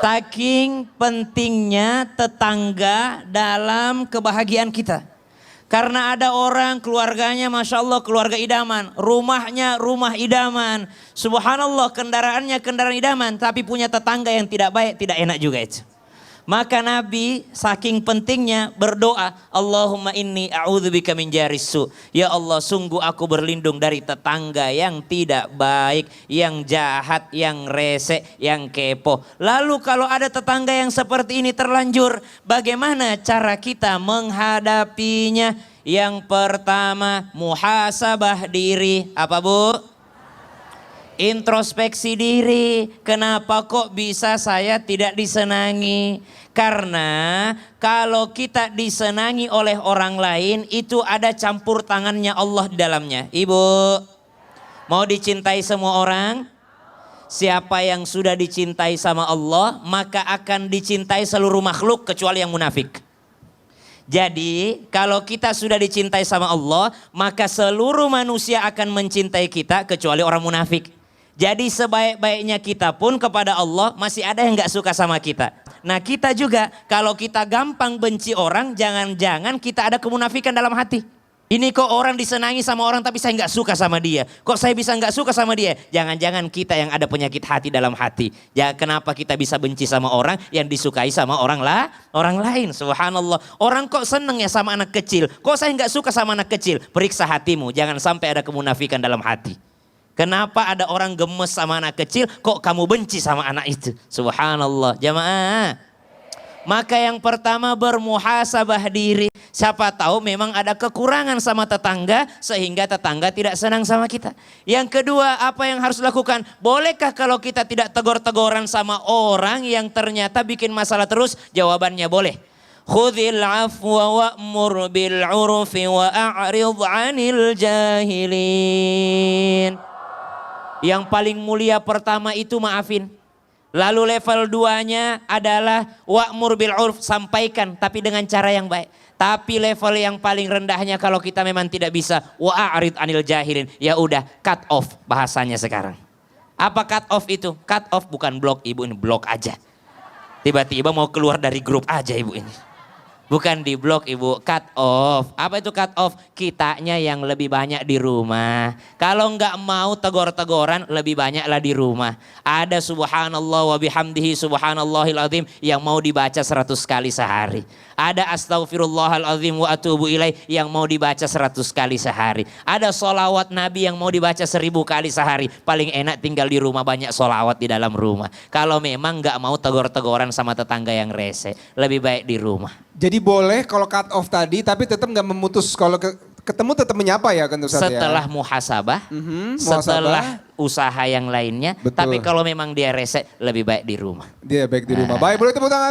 Saking pentingnya tetangga dalam kebahagiaan kita. Karena ada orang keluarganya Masya Allah keluarga idaman. Rumahnya rumah idaman. Subhanallah kendaraannya kendaraan idaman. Tapi punya tetangga yang tidak baik, tidak enak juga itu. Maka Nabi saking pentingnya berdoa, Allahumma inni a'udzubika min jarissu. Ya Allah, sungguh aku berlindung dari tetangga yang tidak baik, yang jahat, yang rese, yang kepo. Lalu kalau ada tetangga yang seperti ini terlanjur, bagaimana cara kita menghadapinya? Yang pertama, muhasabah diri. Apa Bu? Introspeksi diri, kenapa kok bisa saya tidak disenangi? Karena kalau kita disenangi oleh orang lain itu ada campur tangannya Allah di dalamnya. Ibu, mau dicintai semua orang? Siapa yang sudah dicintai sama Allah maka akan dicintai seluruh makhluk kecuali yang munafik. Jadi kalau kita sudah dicintai sama Allah maka seluruh manusia akan mencintai kita kecuali orang munafik. Jadi sebaik-baiknya kita pun kepada Allah masih ada yang gak suka sama kita. Nah kita juga kalau kita gampang benci orang jangan-jangan kita ada kemunafikan dalam hati. Ini kok orang disenangi sama orang tapi saya gak suka sama dia. Kok saya bisa gak suka sama dia? Jangan-jangan kita yang ada penyakit hati dalam hati. Ya kenapa kita bisa benci sama orang yang disukai sama orang lain. Subhanallah. Orang kok seneng ya sama anak kecil. Kok saya gak suka sama anak kecil? Periksa hatimu. Jangan sampai ada kemunafikan dalam hati. Kenapa ada orang gemes sama anak kecil, kok kamu benci sama anak itu? Subhanallah, jamaah. Maka yang pertama bermuhasabah diri. Siapa tahu memang ada kekurangan sama tetangga sehingga tetangga tidak senang sama kita. Yang kedua, apa yang harus dilakukan? Bolehkah kalau kita tidak tegur-teguran sama orang yang ternyata bikin masalah terus? Jawabannya boleh. Khudhil afwa wa'mur bil 'urfi wa a'rid 'anil jahilin. Yang paling mulia pertama itu maafin. Lalu level 2-nya adalah wa'mur bil 'urf, sampaikan tapi dengan cara yang baik. Tapi level yang paling rendahnya kalau kita memang tidak bisa wa'arid anil jahilin, ya udah cut off bahasanya sekarang. Apa cut off itu? Cut off bukan blok Ibu, ini blok aja. Tiba-tiba mau keluar dari grup aja Ibu ini. Bukan di blok Ibu, cut off. Apa itu cut off? Kitanya yang lebih banyak di rumah. Kalau nggak mau tegor-tegoran lebih banyaklah di rumah. Ada subhanallah wa bihamdihi subhanallahil azim yang mau dibaca 100 kali sehari. Ada astaghfirullahal azim wa atubu ilaih yang mau dibaca 100 kali sehari. Ada sholawat Nabi yang mau dibaca 1000 kali sehari. Paling enak tinggal di rumah banyak sholawat di dalam rumah. Kalau memang nggak mau tegor-tegoran sama tetangga yang rese, lebih baik di rumah. Jadi boleh kalau cut off tadi tapi tetap nggak memutus kalau ketemu tetap menyapa ya kan Ustaz ya? Setelah muhasabah, setelah usaha yang lainnya. Betul. Tapi kalau memang dia rese lebih baik di rumah. Dia baik di rumah. Baik, boleh tepuk tangan.